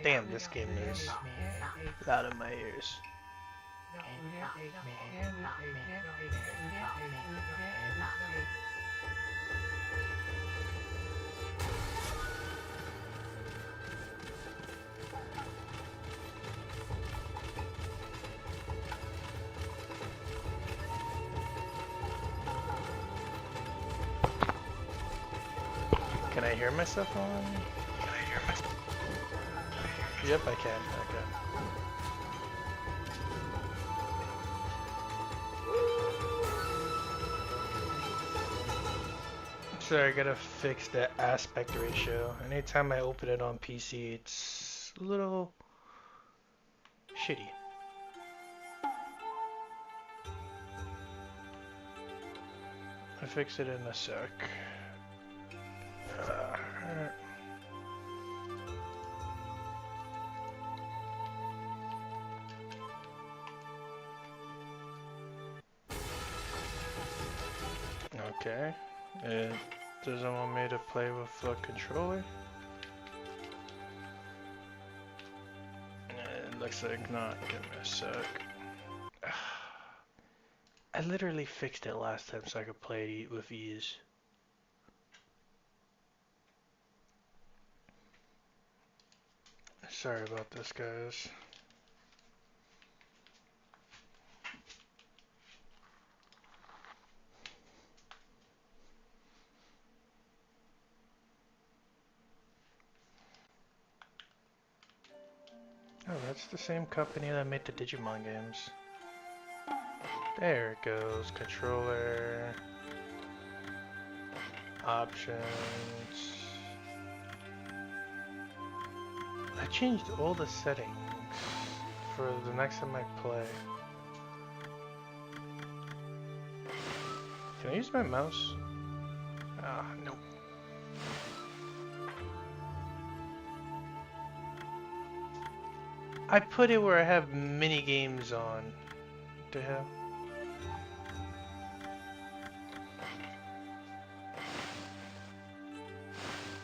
Damn, this game is loud in my ears. Can I hear myself on? Yep, I can. Okay. So I gotta fix the aspect ratio. Anytime I open it on PC, it's a little shitty. I'll fix it in a sec. Okay. It doesn't want me to play with a controller. It looks like not. Give me a sec. I literally fixed it last time so I could play it with ease. Sorry about this, guys. Oh, that's the same company that made the Digimon games. There it goes. Controller. Options. I changed all the settings for the next time I play. Can I use my mouse? Ah, nope. I put it where I have mini games on. What the hell?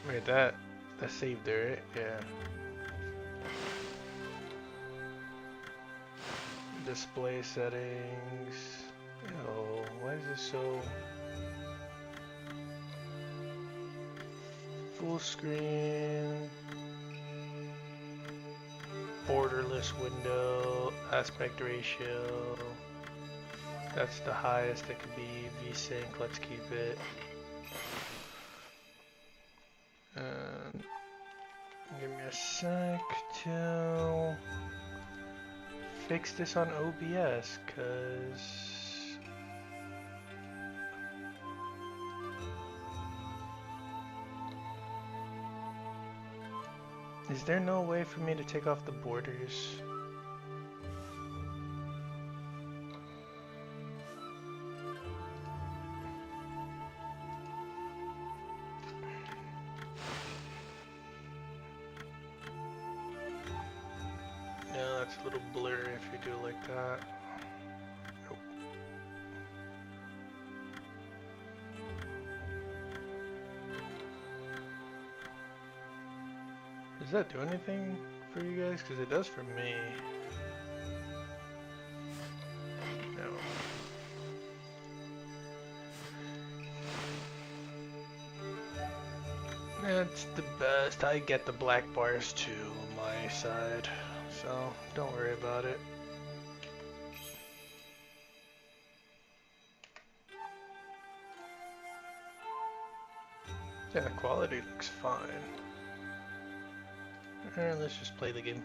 Wait, that saved there, right? Yeah. Display settings. Oh, why is this so full screen? Borderless window, aspect ratio. That's the highest it could be. VSync, let's keep it. Give me a sec to fix this on OBS, cause is there no way for me to take off the borders? Yeah, that's a little blurry if you do it like that. Nope. Does that do anything for you guys? Because it does for me. No. That's the best. I get the black bars too on my side, so don't worry about it. Yeah, the quality looks fine. Alright, let's just play the game.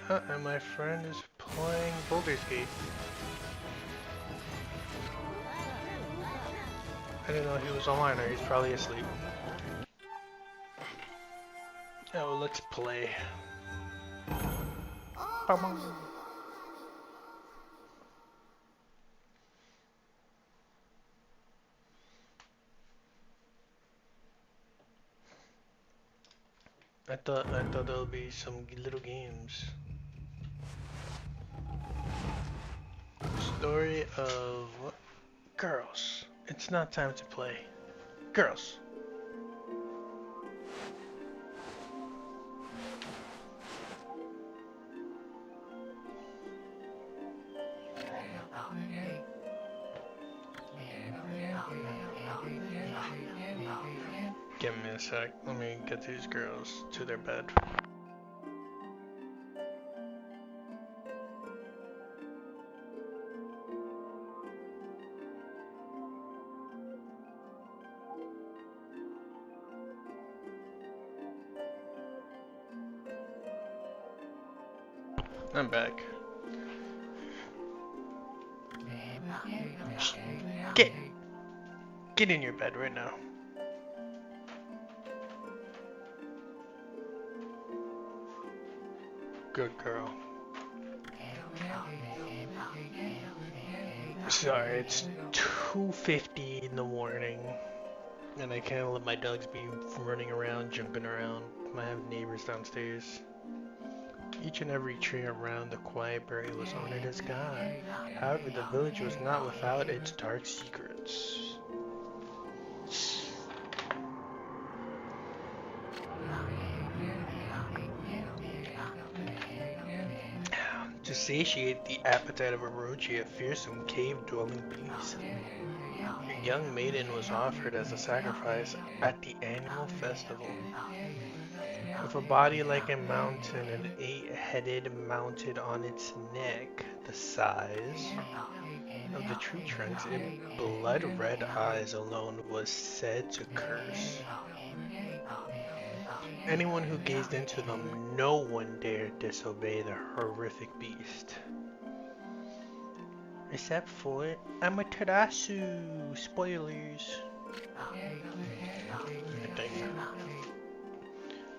And my friend is playing Baldur's Gate. I didn't know he was online, or he's probably asleep. Oh, let's play. I thought there'll be some little games. of girls. It's not time to play. Girls. Give me a sec. Let me get these girls to their bed. I'm back. Get in your bed right now. Good girl. Sorry, it's 2:50 in the morning, and I can't let my dogs be running around, jumping around. I have neighbors downstairs. Each and every tree around the quiet prairie was honored as God. However, the village was not without its dark secrets. To satiate the appetite of Orochi, a fearsome cave-dwelling beast, a young maiden was offered as a sacrifice at the annual festival. With a body like a mountain and 8-headed mounted on its neck, the size of the tree trunks and blood-red eyes alone was said to curse. Anyone who gazed into them, no one dared disobey the horrific beast. Except for Amaterasu. Spoilers.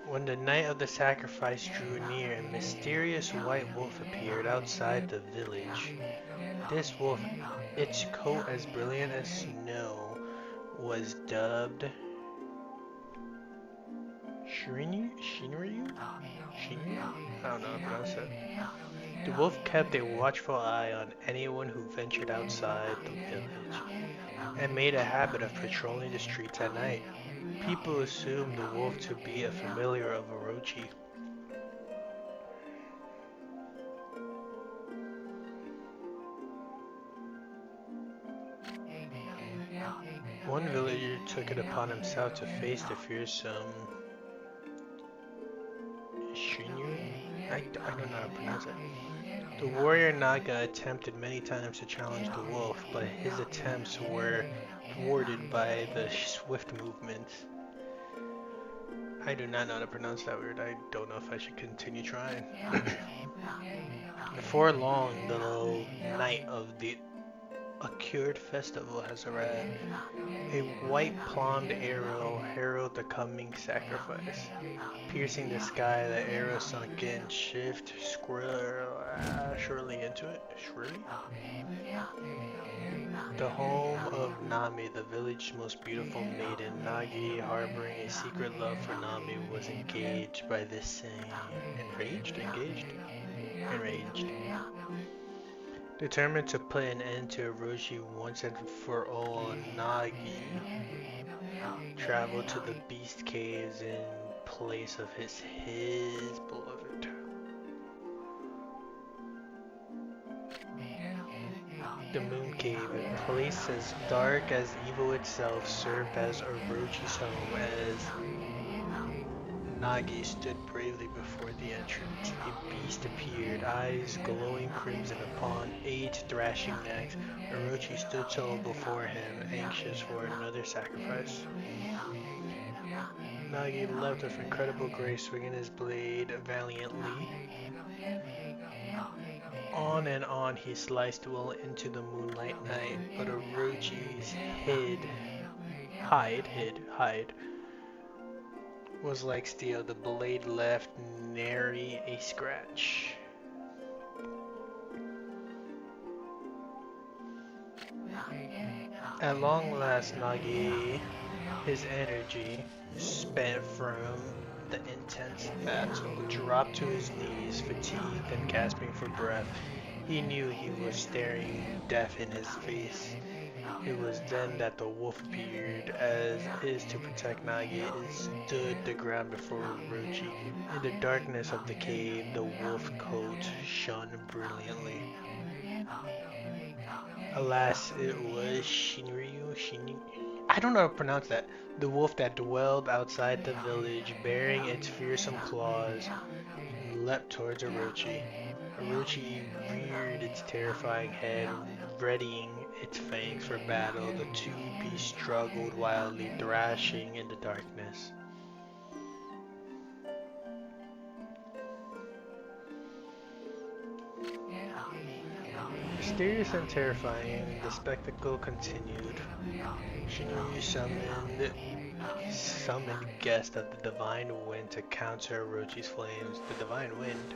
When the night of the sacrifice drew near, a mysterious white wolf appeared outside the village. This wolf, its coat as brilliant as snow, was dubbed Shinryu? I don't know how to pronounce it. The wolf kept a watchful eye on anyone who ventured outside the village, and made a habit of patrolling the streets at night. People assumed the wolf to be a familiar of Orochi. One villager took it upon himself to face the fearsome Shinryu? I don't know how to pronounce it. The warrior Naga attempted many times to challenge the wolf, but his attempts were thwarted by the swift movements. I do not know how to pronounce that word. I don't know if I should continue trying. Before long, the night of the Accured festival has arrived. A white plumed arrow heralded the coming sacrifice. Piercing the sky, the arrow sunk in, shift surely into it. Surely? The home of Nami, the village's most beautiful maiden, Nagi, harboring a secret love for Nami, was engaged by this same. Enraged? Determined to put an end to Orochi once and for all, Nagi traveled to the beast caves in place of his beloved. The Moon Cave, a place as dark as evil itself, served as Orochi's home as Nagi stood bravely before the entrance. A beast appeared, eyes glowing crimson upon 8 thrashing necks. Orochi stood tall before him, anxious for another sacrifice. Nagi leapt with incredible grace, swinging his blade valiantly. On and on he sliced well into the moonlight night, but Orochi's hide was like steel. The blade left nary a scratch. At long last, Nagi, his energy spent from the intense battle, dropped to his knees, fatigued and gasping for breath. He knew he was staring death in his face. It was then that the wolf appeared, as is to protect Nagi. It stood the ground before Orochi. In the darkness of the cave, the wolf coat shone brilliantly. Alas, it was Shinryu. I don't know how to pronounce that. The wolf that dwelled outside the village, bearing its fearsome claws, leapt towards Orochi. Orochi reared its terrifying head, readying its fangs for battle. The two beasts struggled wildly, thrashing in the darkness. Mysterious and terrifying, the spectacle continued. Shinryu summoned guests of the Divine Wind to counter Orochi's flames. The Divine Wind.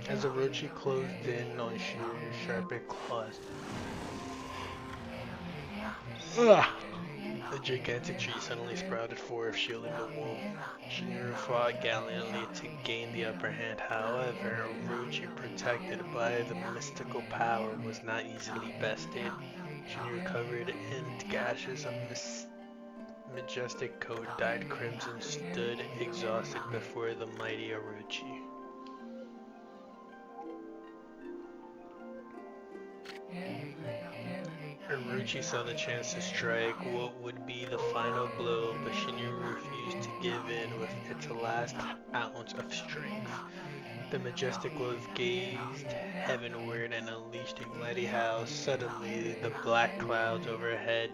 As Orochi closed in on Shinryu's sharpened claws. Ugh. A gigantic tree suddenly sprouted forth, shielding the wolf. Shinryu fought gallantly to gain the upper hand. However, Orochi, protected by the mystical power, was not easily bested. Shinryu, covered in gashes of majestic coat dyed crimson, stood exhausted before the mighty Orochi. Orochi saw the chance to strike what would be the final blow, but Shinryu refused to give in with its last ounce of strength. The majestic wolf gazed heavenward and unleashed a mighty howl. Suddenly, the black clouds overhead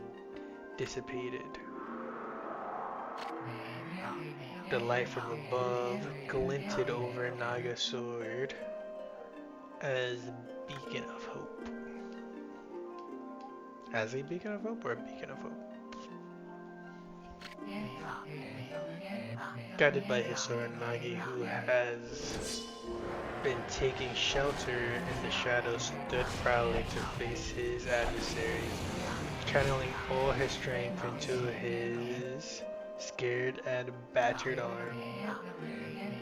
dissipated. The light from above glinted over Naga's sword as a beacon of hope. As a beacon of hope or a beacon of hope? Guided by his sword, Nagi, who has been taking shelter in the shadows, stood proudly to face his adversaries, channeling all his strength into his scared and battered arm.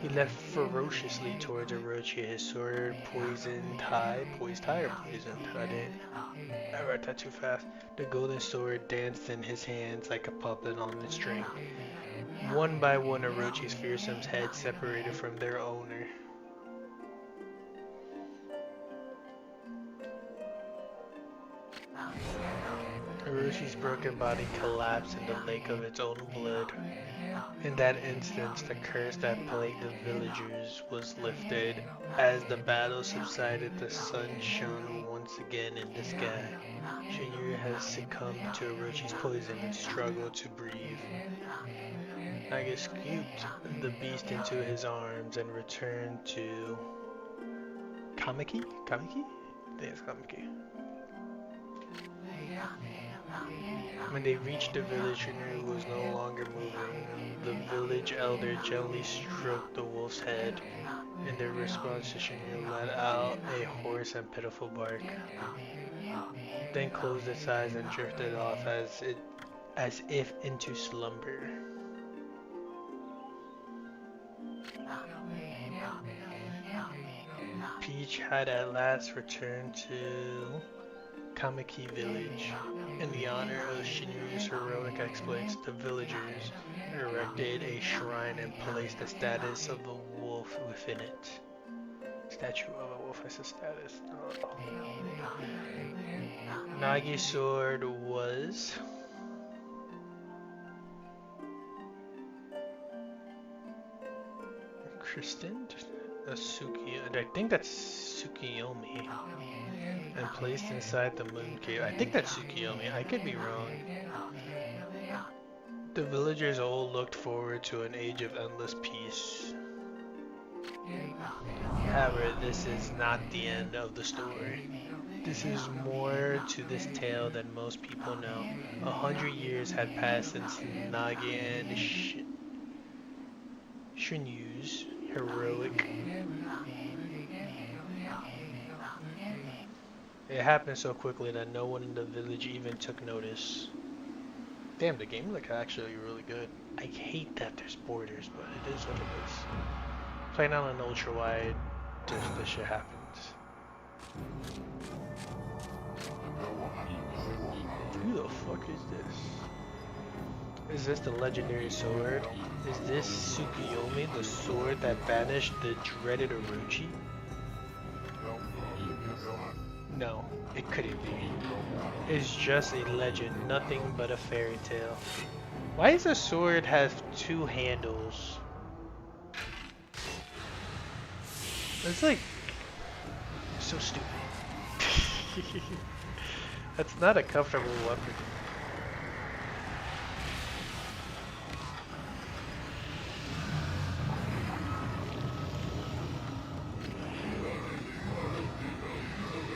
He leapt ferociously towards Orochi, his sword poised high or poisoned? I read that too fast. The golden sword danced in his hands like a puppet on a string. One by one, Orochi's fearsome heads separated from their owner. Orochi's broken body collapsed in the lake of its own blood. In that instant, the curse that plagued the villagers was lifted. As the battle subsided, the sun shone once again in the sky. Shinryu has succumbed to Orochi's poison and struggled to breathe. Naga scooped the beast into his arms and returned to Kamiki? I think it's Kamiki. When they reached the village, Shinryu was no longer moving. The village elder gently stroked the wolf's head. In their response, Shinryu let out a hoarse and pitiful bark, then closed its eyes and drifted off as if into slumber. Peach had at last returned to Kamiki village. In the honor of Shinryu's heroic exploits, the villagers erected a shrine and placed the status of the wolf within it. Statue of a wolf has a status. Oh. Nagi's sword was christened I think that's Tsukiyomi, and placed inside the moon cave. I think that's Tsukiyomi, I could be wrong. The villagers all looked forward to an age of endless peace. However, this is not the end of the story. This is more to this tale than most people know. 100 years had passed since Nagi and Shinryu's heroic. It happened so quickly that no one in the village even took notice. Damn, the game looks actually really good. I hate that there's borders, but it is what it is. Playing on an ultra wide, just this shit happens. Who the fuck is this? Is this the legendary sword? Is this Tsukuyomi, the sword that banished the dreaded Orochi? No, it couldn't be. It's just a legend, nothing but a fairy tale. Why does a sword have two handles? It's like so stupid. That's not a comfortable weapon.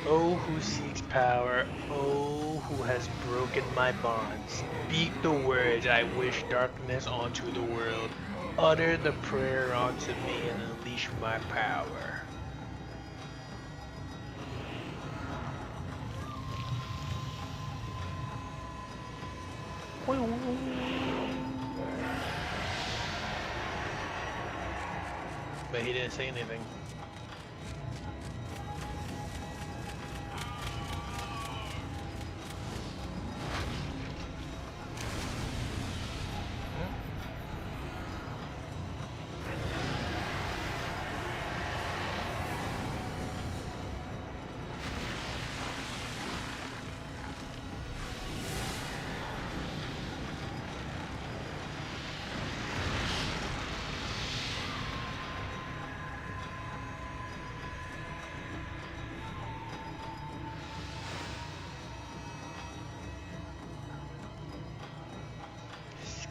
Oh, who seeks power, oh, who has broken my bonds. Speak the words, I wish darkness onto the world. Utter the prayer onto me and unleash my power. But he didn't say anything.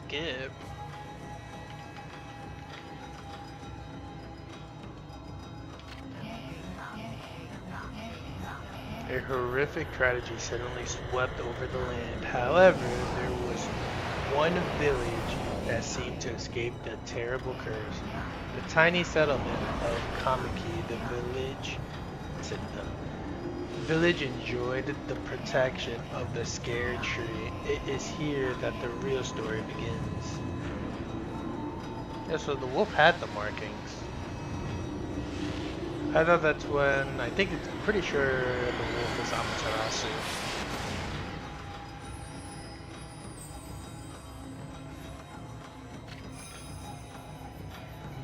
Skip. A horrific tragedy suddenly swept over the land. However, there was one village that seemed to escape the terrible curse. The tiny settlement of Kamiki, the village enjoyed the protection of the scared tree. It is here that the real story begins. Yeah, so the wolf had the markings. I thought that's when, I think it's pretty sure the wolf is Amaterasu.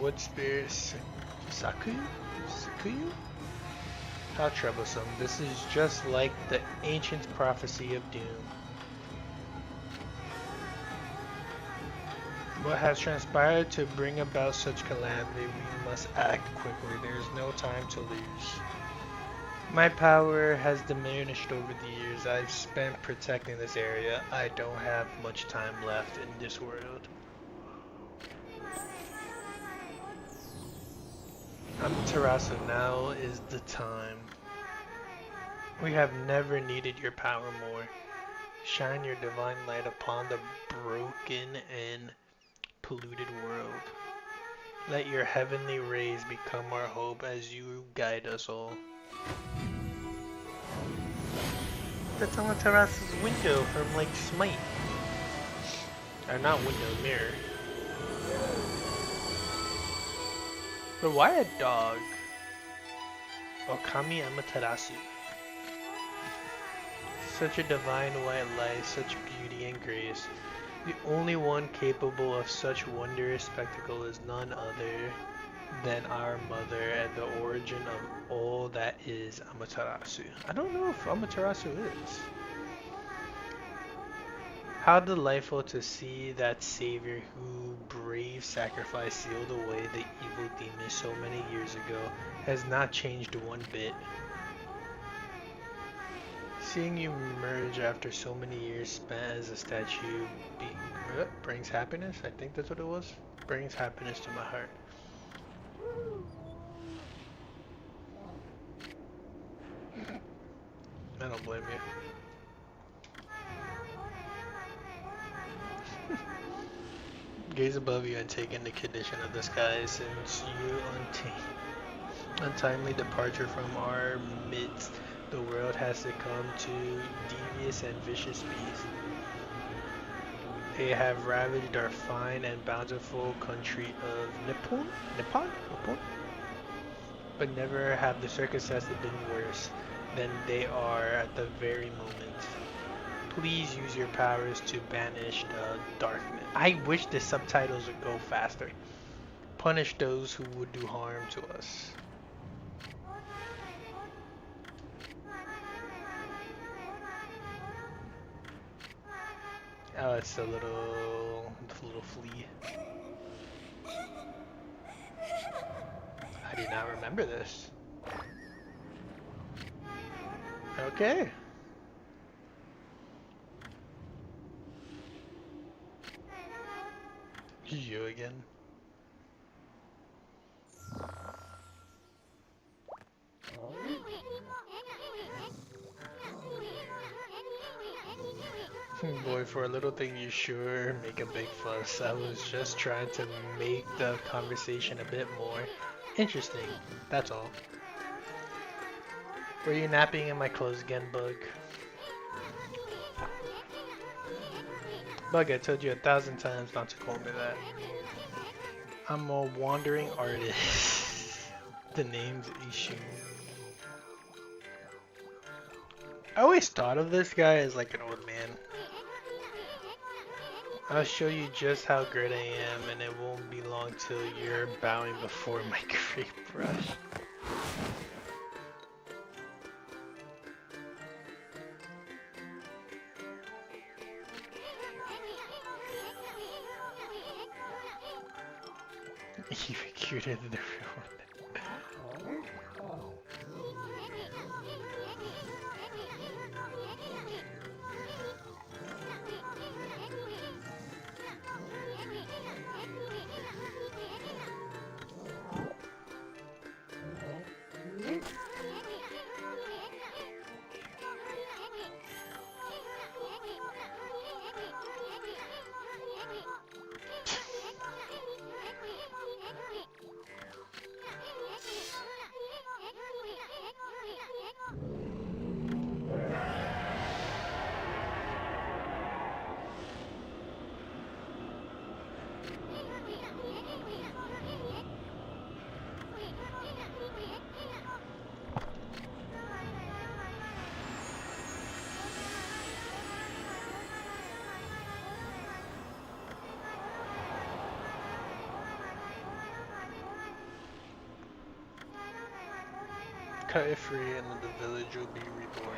Wood spirit Sakuyu? How troublesome. This is just like the ancient prophecy of doom. What has transpired to bring about such calamity? We must act quickly. There is no time to lose. My power has diminished over the years I've spent protecting this area. I don't have much time left in this world. Amaterasu, now is the time. We have never needed your power more. Shine your divine light upon the broken and polluted world. Let your heavenly rays become our hope as you guide us all. That's Amaterasu's window from like Smite. Or not window, mirror. But why a dog? Okami Amaterasu. Such a divine white light, such beauty and grace. The only one capable of such wondrous spectacle is none other than our mother and the origin of all that is Amaterasu. I don't know if Amaterasu is. How delightful to see that savior who brave sacrifice sealed away the evil demon so many years ago has not changed one bit. Seeing you emerge after so many years spent as a statue brings happiness. I think that's what it was. Brings happiness to my heart. I don't blame you. Gaze above you and take in the condition of the sky since you untimely departure from our midst. The world has succumbed to devious and vicious beasts. They have ravaged our fine and bountiful country of Nippon, but never have the circumstances been worse than they are at the very moment. Please use your powers to banish the darkness. I wish the subtitles would go faster. Punish those who would do harm to us. Oh, it's the little flea. I do not remember this. Okay. You again. Boy, for a little thing you sure make a big fuss. I was just trying to make the conversation a bit more interesting, that's all. Were you napping in my clothes again, Bug? Bug, I told you 1,000 times not to call me that. I'm a wandering artist. The name's Ishu. I always thought of this guy as like an old man. I'll show you just how great I am, and it won't be long till you're bowing before my great brush. Even cuter than the real one. Cut it free and then the village will be reborn.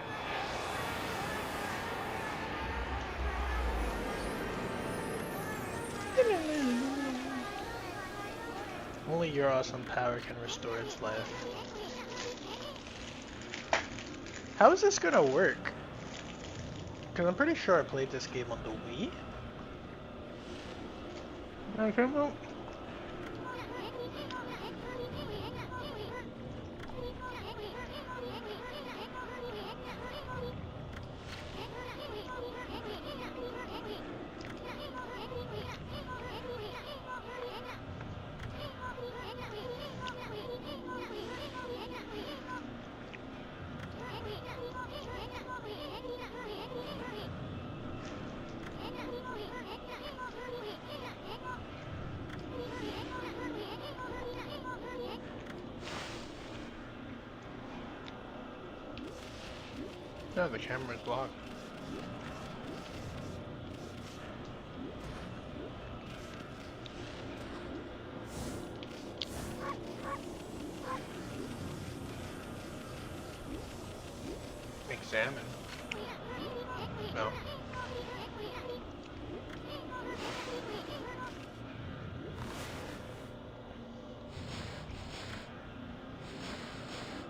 Only your awesome power can restore its life. How is this gonna work? Because I'm pretty sure I played this game on the Wii. Okay, well. No, the camera's blocked. Examine. No.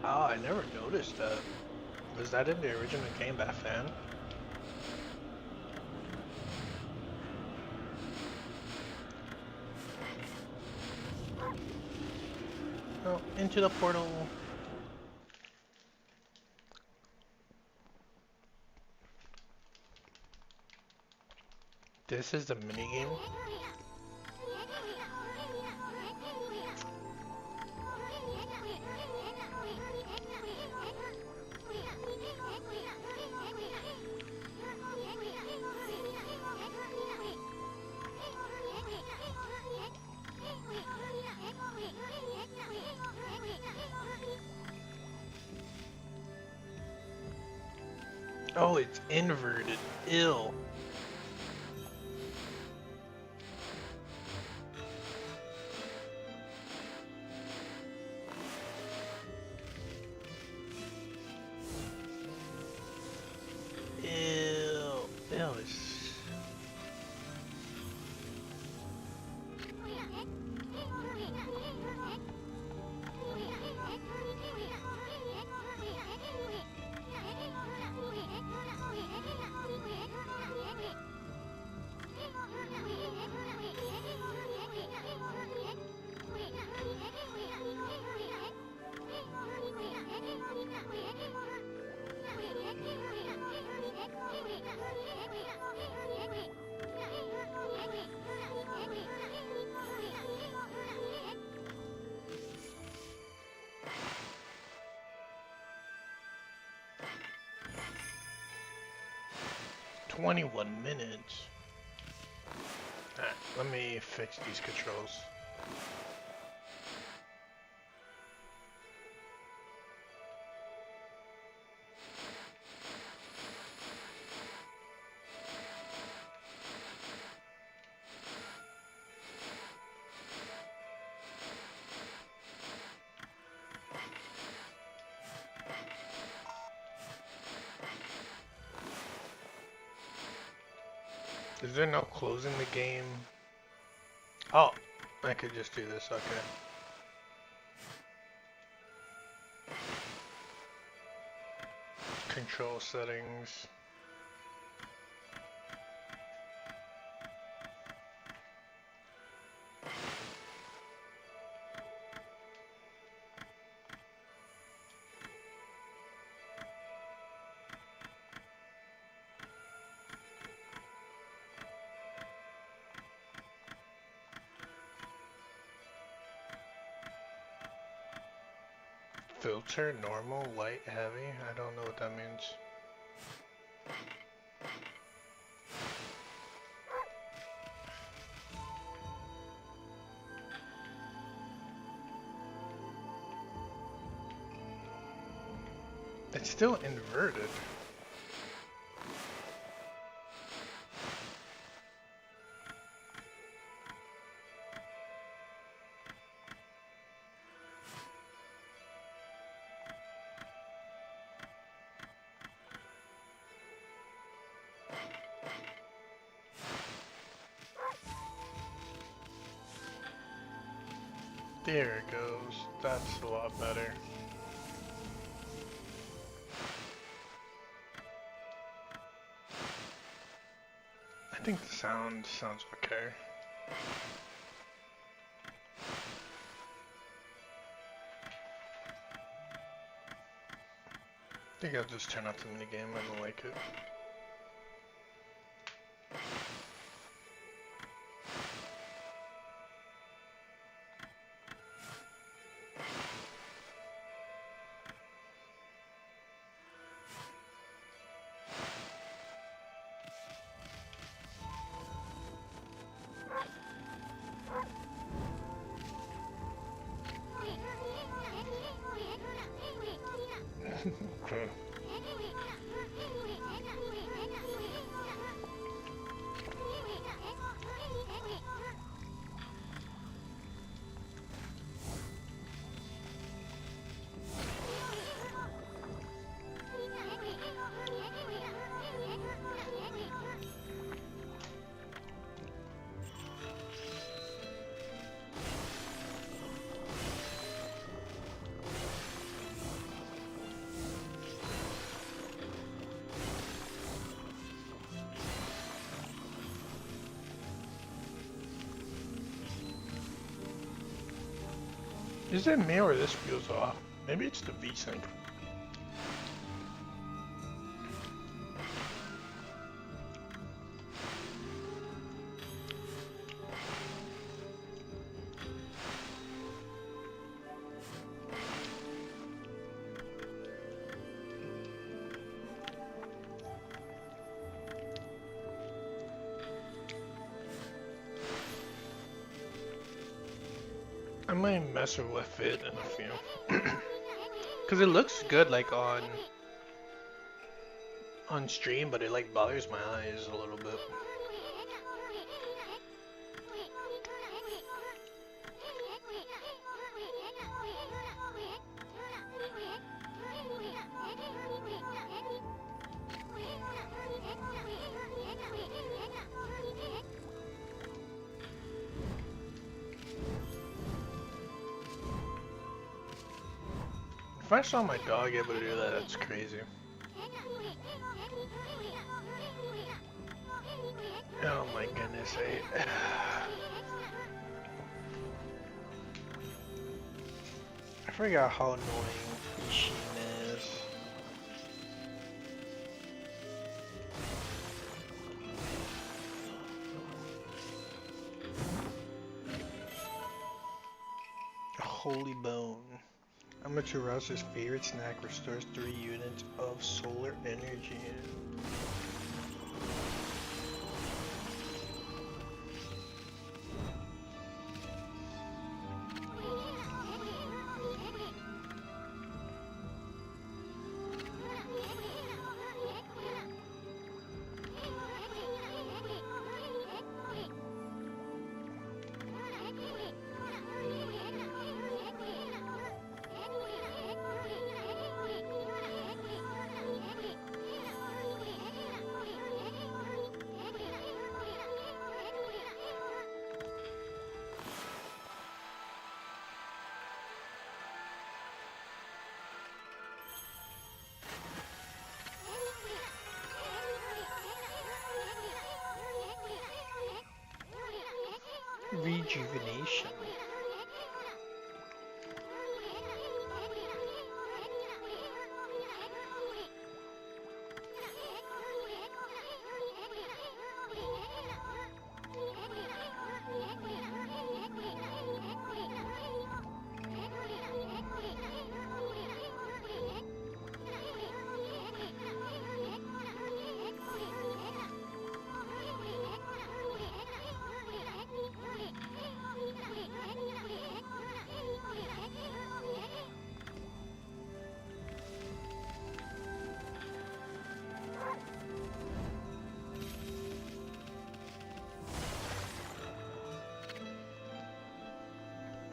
Oh, I never noticed that. Was that in the original game back then? Oh, into the portal. This is the minigame? Oh, it's inverted. Ill. Ill. Ill is... 21 minutes. Alright, let me fix these controls. Is there no closing the game? Oh, I could just do this, okay. Control settings. Filter, normal, light, heavy? I don't know what that means. It's still inverted. There it goes. That's a lot better. I think the sound sounds okay. I think I'll just turn off the minigame. I don't like it. Okay. Is it me or this feels off? Maybe it's the V-Sync. I might mess with it in a few. Cause it looks good like on on stream, but it like bothers my eyes a little bit. If I saw my dog able to do that, that's crazy. Oh my goodness, I forgot how annoying Ishin is. A holy bone. Amateura's favorite snack restores 3 units of solar energy. Rejuvenation.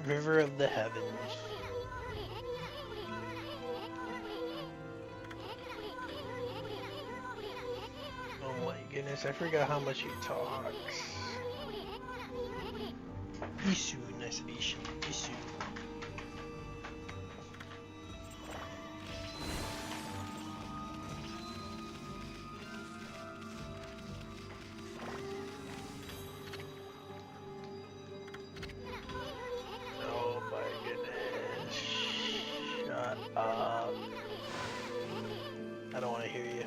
River of the Heavens. Oh my goodness, I forgot how much he talks. Isu, nice Ishi, Isu. I don't want to hear you.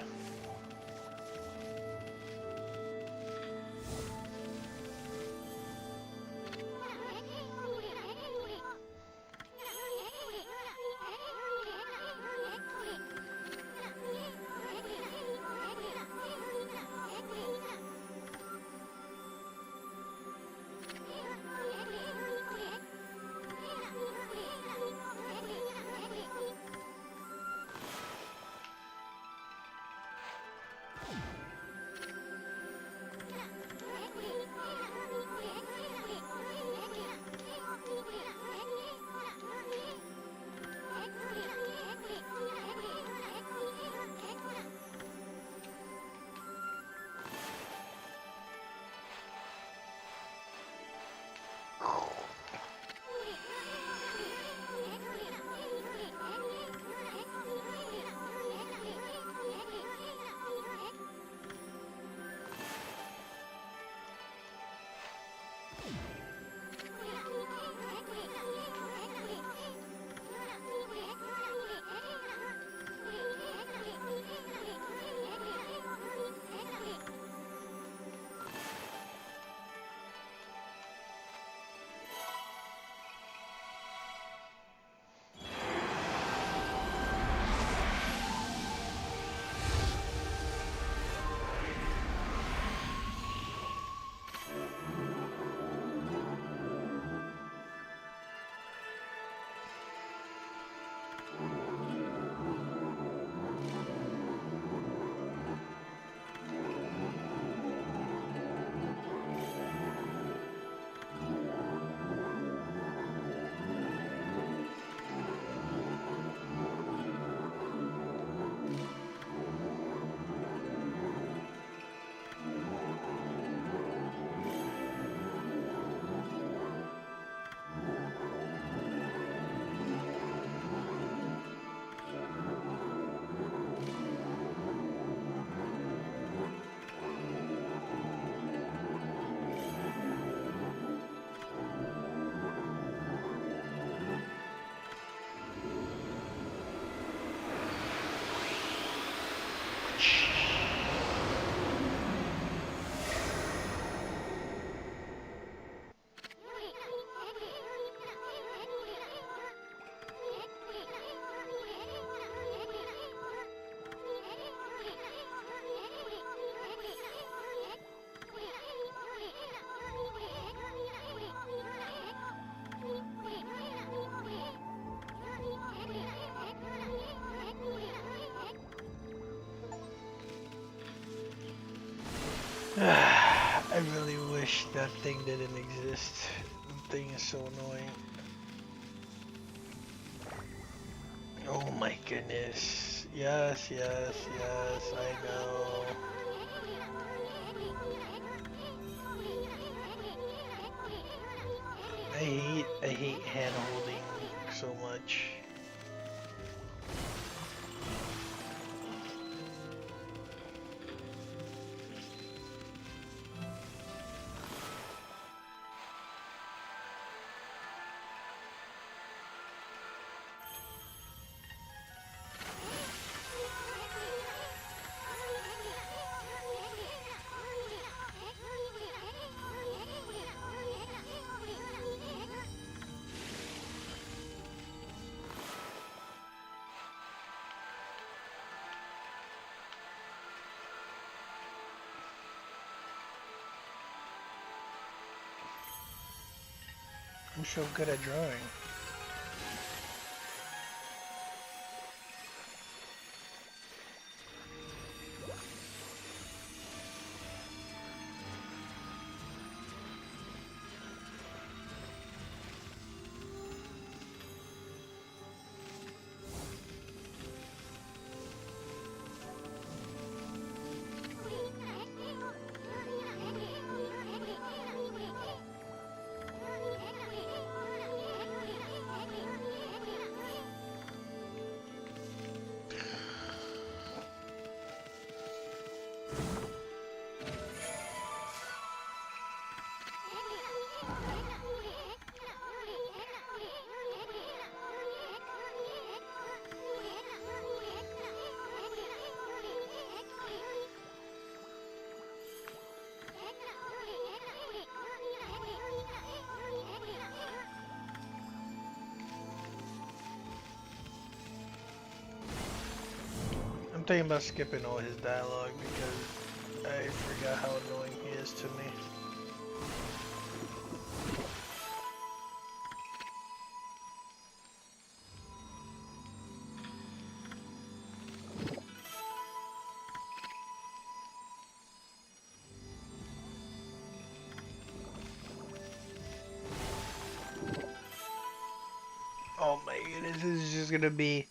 I really wish that thing didn't exist. The thing is so annoying. Oh my goodness. Yes, yes, yes, I know. I hate hand holding so much. I'm so good at drawing. I'm thinking about skipping all his dialogue because I forgot how annoying he is to me. Oh my goodness, this is just gonna be...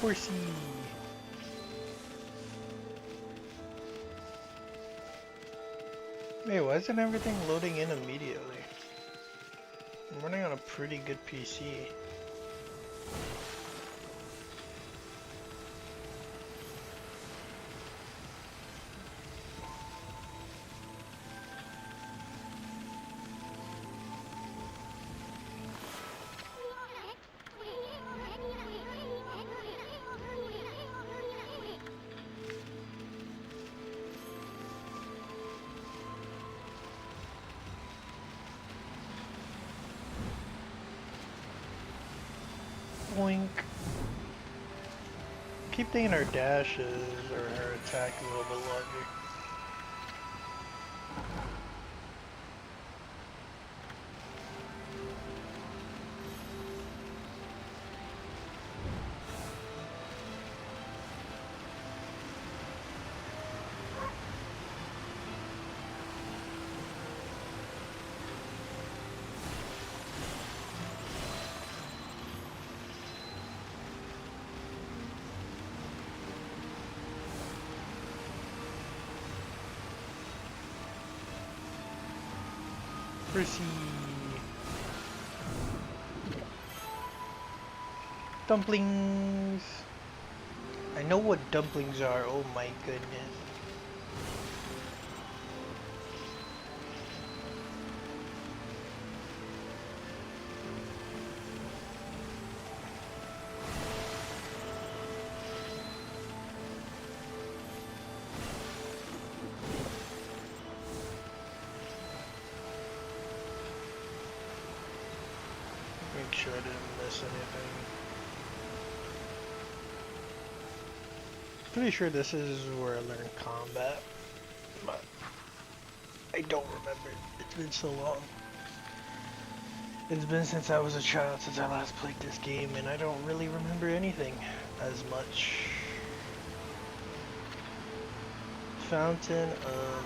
Horsey. Wait, why isn't everything loading in immediately? I'm running on a pretty good PC. Boink. Keep thinking her dashes or her attack a little bit longer. Percy. Dumplings. I know what dumplings are, oh my goodness. Make sure I didn't miss anything. Pretty sure this is where I learned combat, but I don't remember. It's been so long. It's been since I was a child since I last played this game, and I don't really remember anything as much. Fountain of...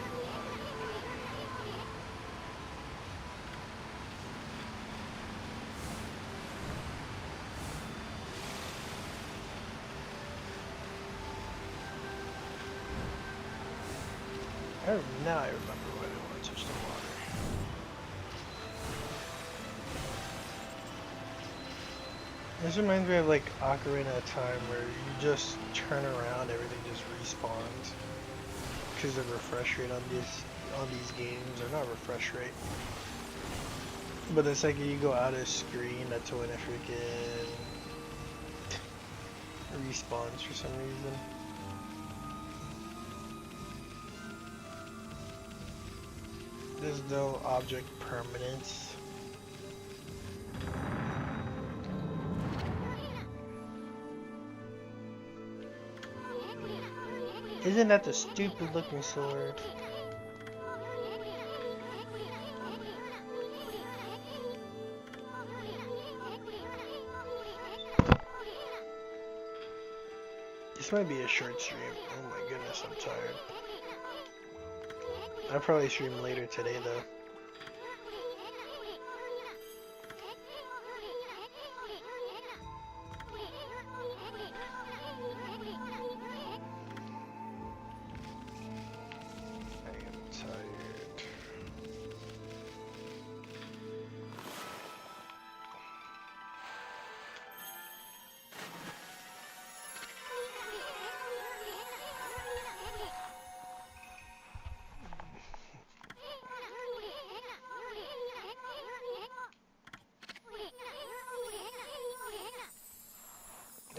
now I remember why I didn't want to touch the water. This reminds me of like Ocarina of Time, where you just turn around, everything just respawns. Because the refresh rate on these games, or not refresh rate, but the second you go out of screen, that's when it freaking respawns for some reason. There's no object permanence. Isn't that the stupid looking sword? This might be a short stream. Oh my goodness, I'm tired. I'll probably stream later today though.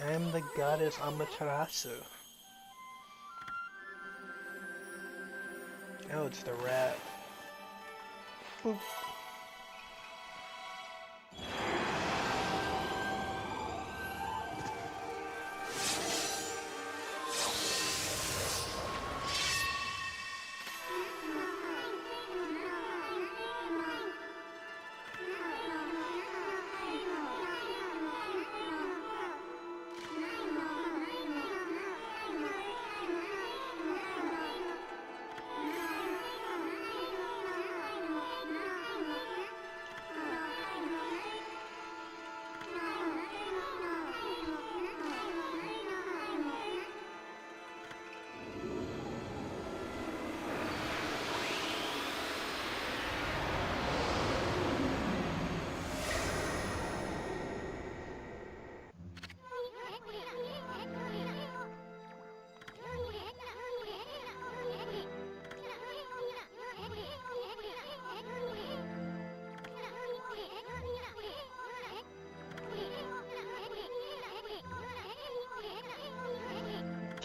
I am the goddess Amaterasu. Oh, it's the rat. Boop.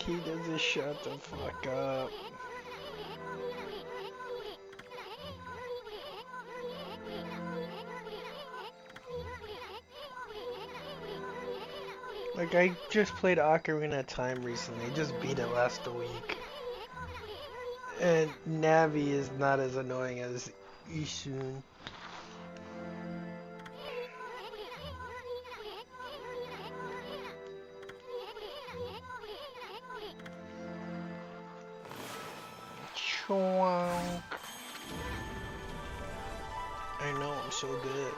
He doesn't shut the fuck up. Like, I just played Ocarina of Time recently, just beat it last week. And Navi is not as annoying as Ishun. Chonk. I know, I'm so good.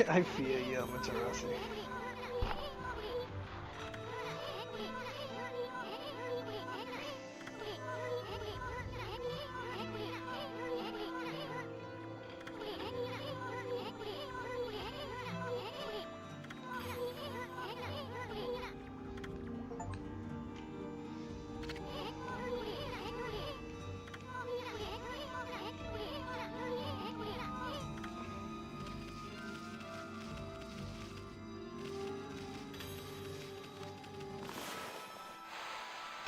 I feel you, Matarasi.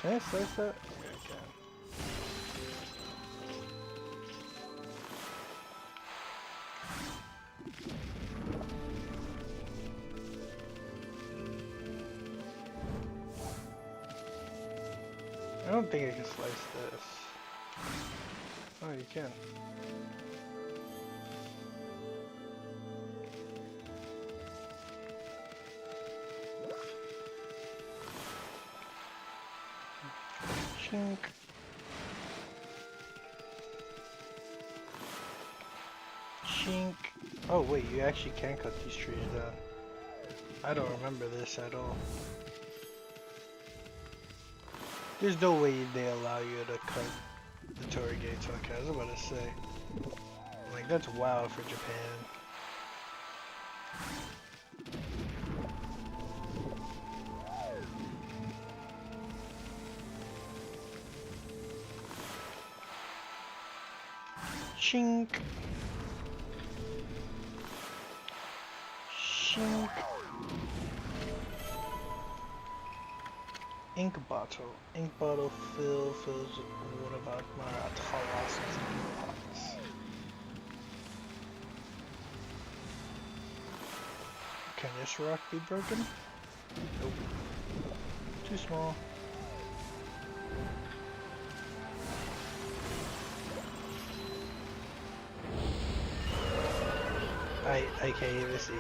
Can I slice that? Yeah, I can. I don't think I can slice this. Oh, you can. Chink. Chink. Oh wait, you actually can cut these trees down. I don't remember this at all. There's no way they allow you to cut the torii gates. Okay, I was about to say. Like, that's wild for Japan. Chink. Chink. Ink bottle. Ink bottle fills what about Marathala's ink pots? Can this rock be broken? Nope. Too small. I can't even see.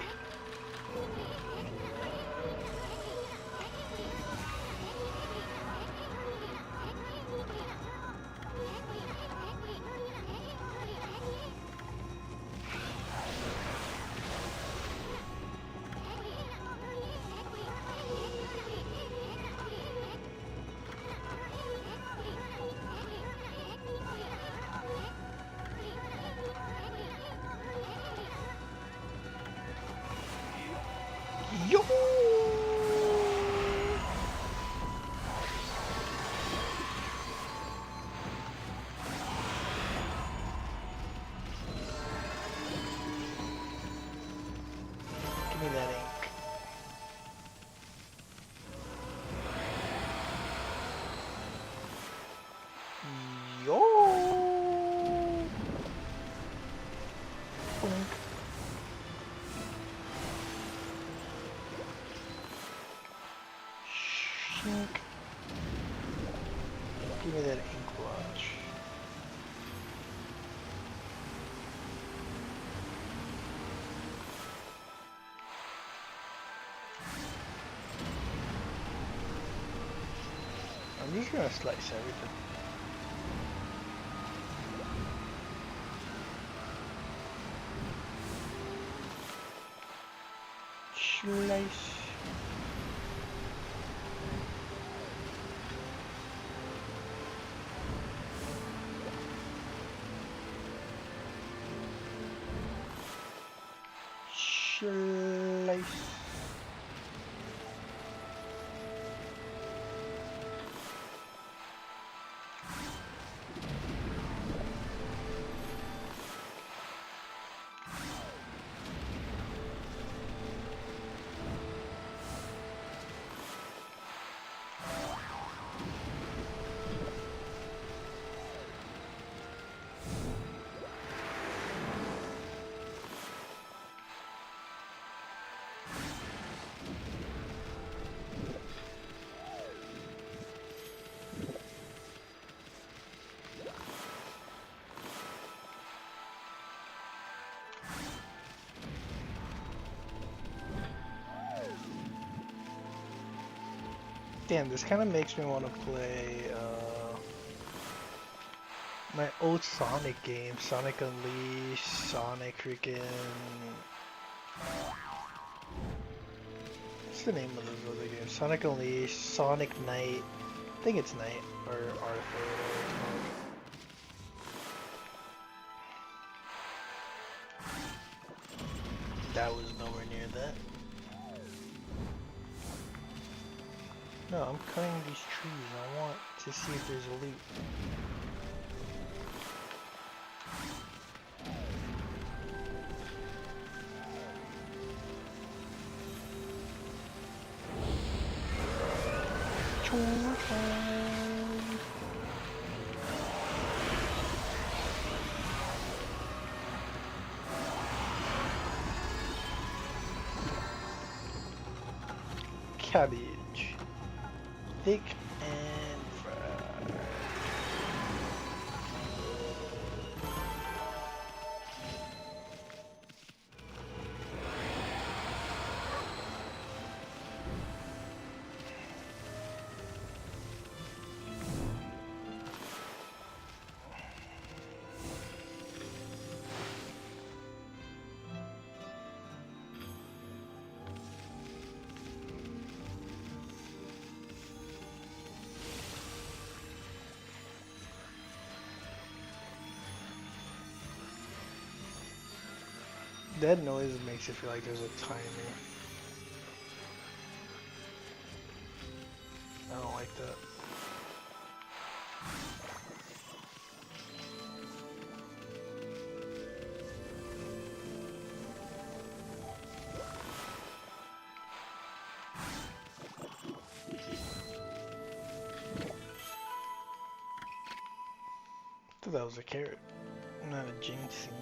Yo! Give me that ink. Yo! Boink. Shink. Give me that ink watch. I'm just gonna slice everything. Slice. Slice. Damn, this kind of makes me want to play my old Sonic games. Sonic Unleashed, Sonic freaking What's the name of those other games? Sonic Unleashed, Sonic Knight. I think it's Knight or Arthur. That was nowhere near that. No, I'm cutting these trees. I want to see if there's a loot. Cabbage. Thick and fried. That noise makes it feel like there's a timer. I don't like that. I thought that was a carrot, not a ginseng.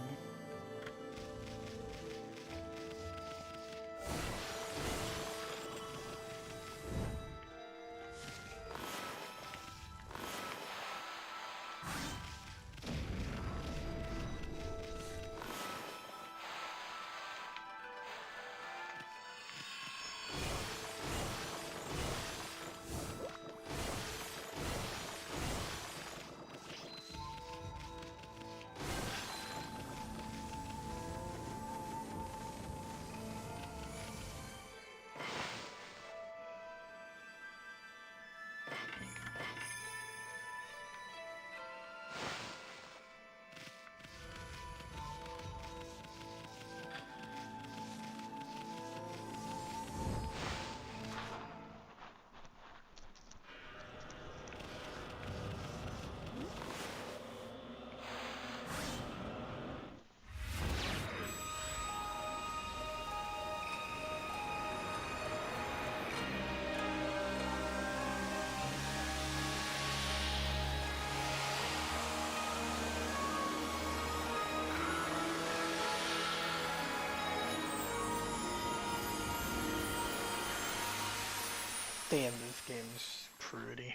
Damn, this game's pretty.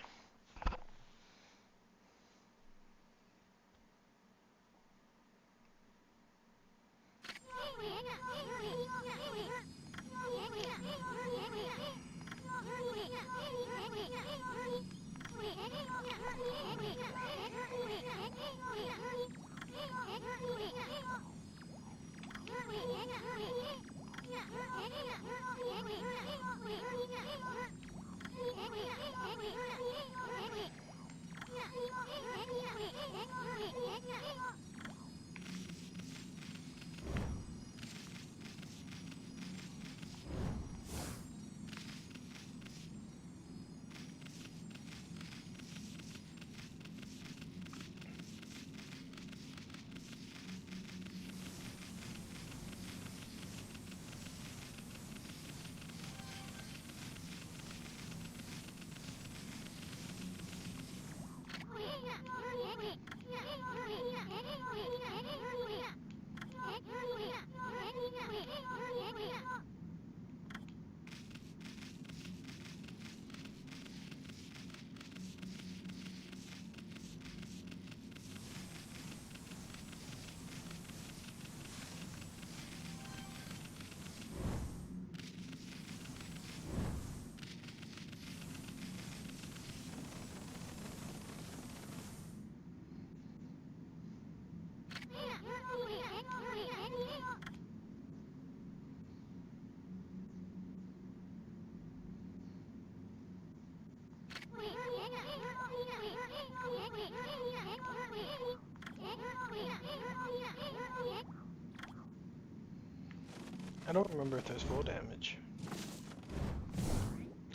I don't remember if there's full damage.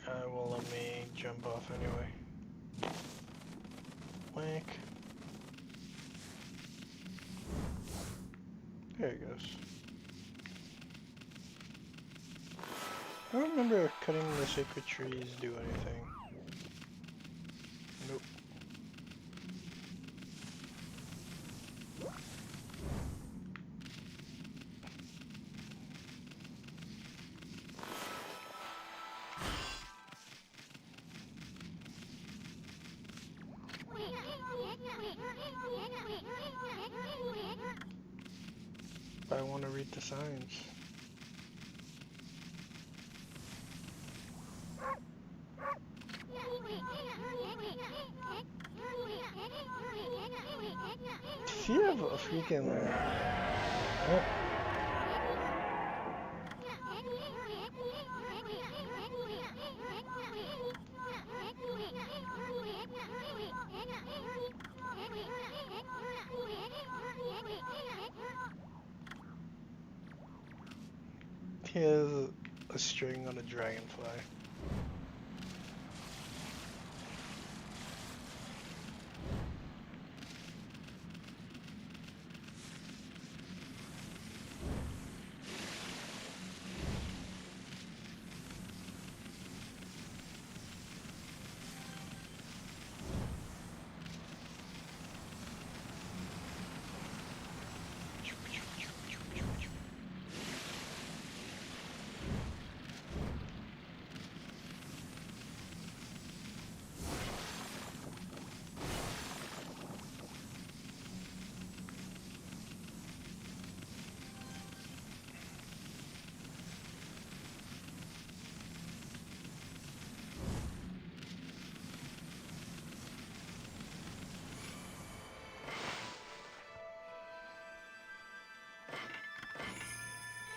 Well, let me jump off anyway. Whack. There he goes. I don't remember if cutting the sacred trees do anything. Nope. But I want to read the signs. Does he have a freaking... Oh. He has a string on a dragonfly.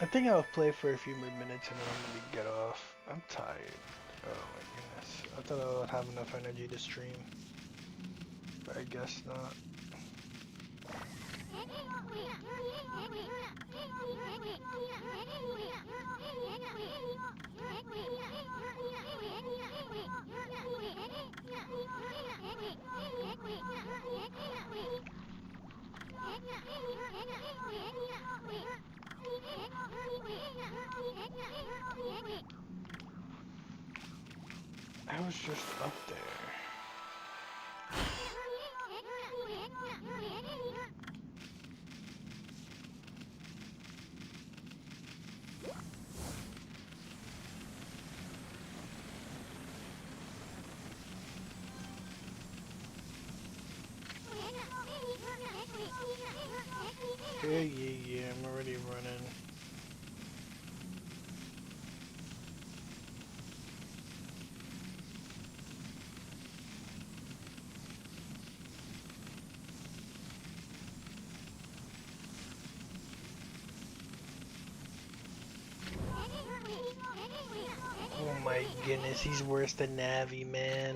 I think I'll play for a few more minutes and then I'm gonna get off. I'm tired. Oh my goodness. I thought I would have enough energy to stream. But I guess not. I was just up there. Yeah, I'm already running. Oh my goodness, he's worse than Navi, man.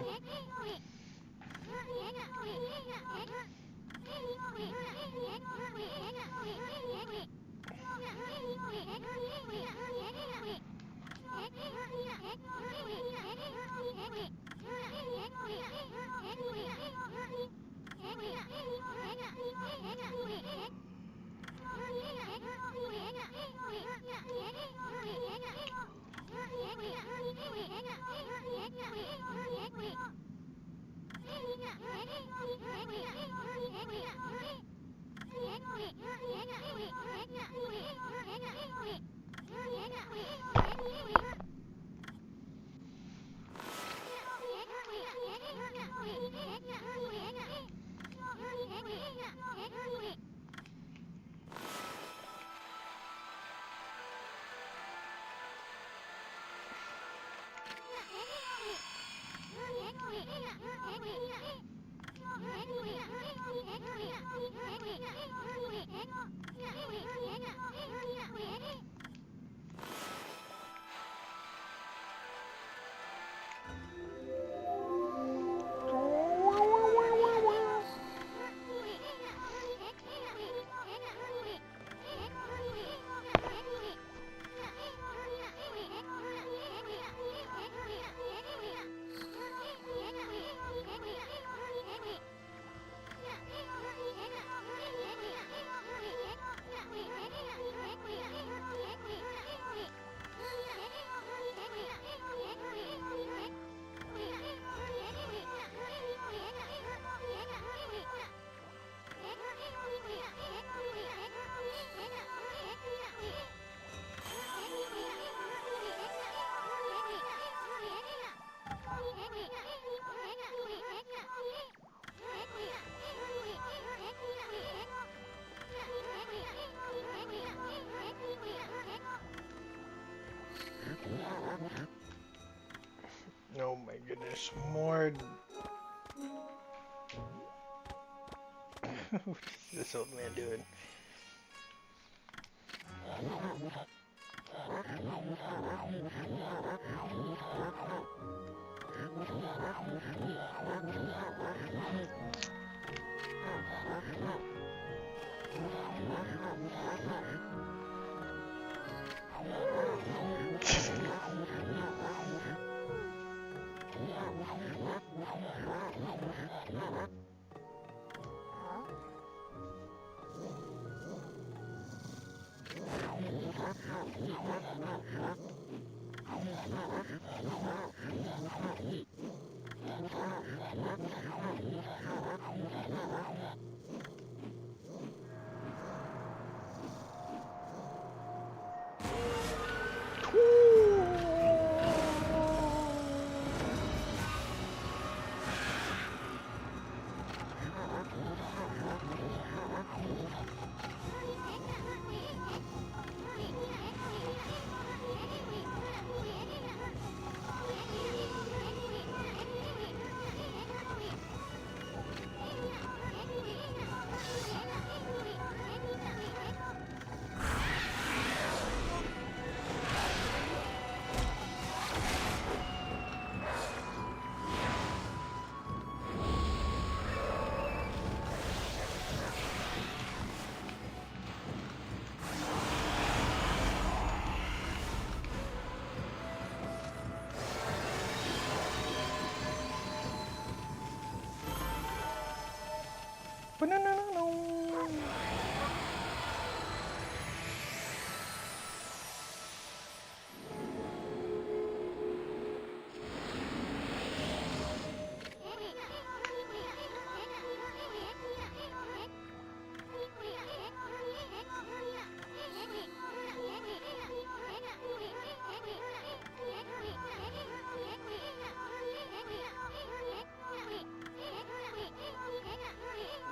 Oh my goodness, more. What is this old man doing?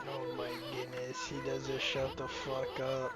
Oh my goodness, he doesn't shut the fuck up.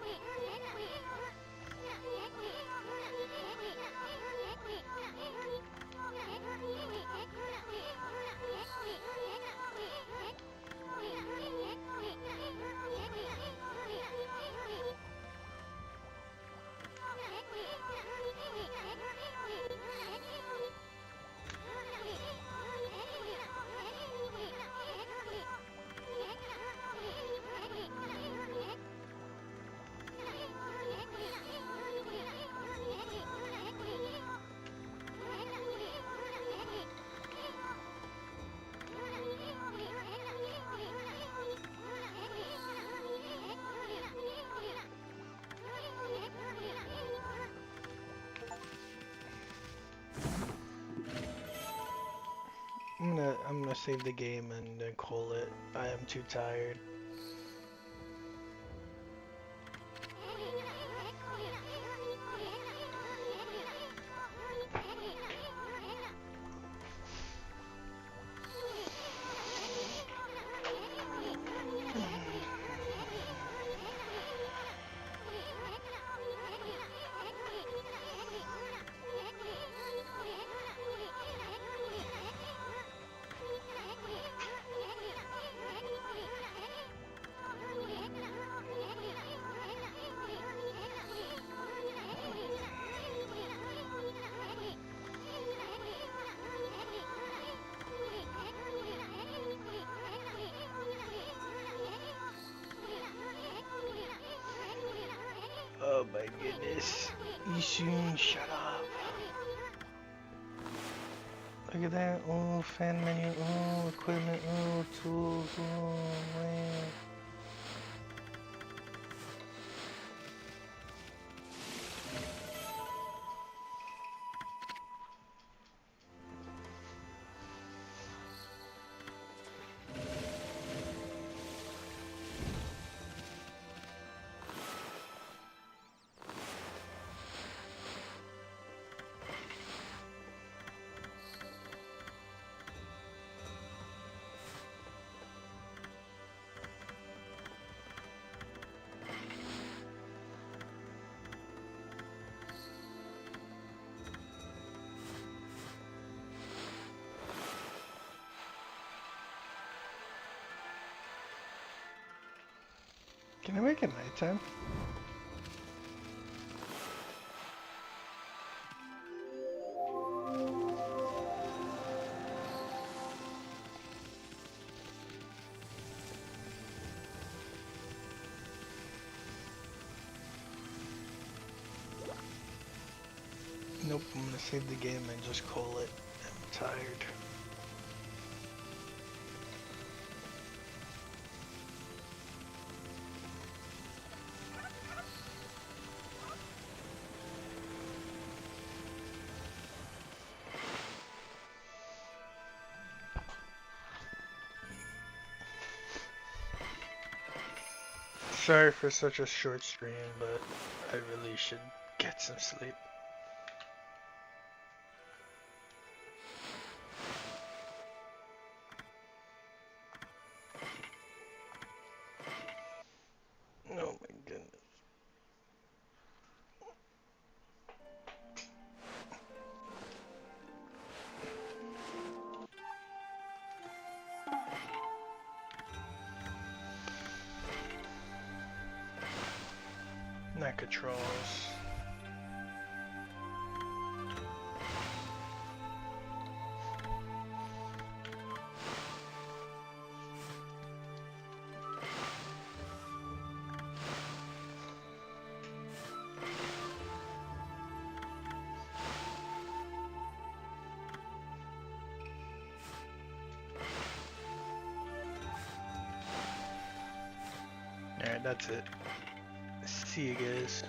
I'm gonna save the game and then call it. I am too tired. Oh my goodness. Ishin, shut up. Look at that. Oh, fan menu. Oh, equipment. Oh, tools. Oh, man. Can I make it nighttime? Nope, I'm gonna save the game and just call it. I'm tired. Sorry for such a short stream, but I really should get some sleep. Oh my goodness. Not controls. Alright, that's it. See you guys.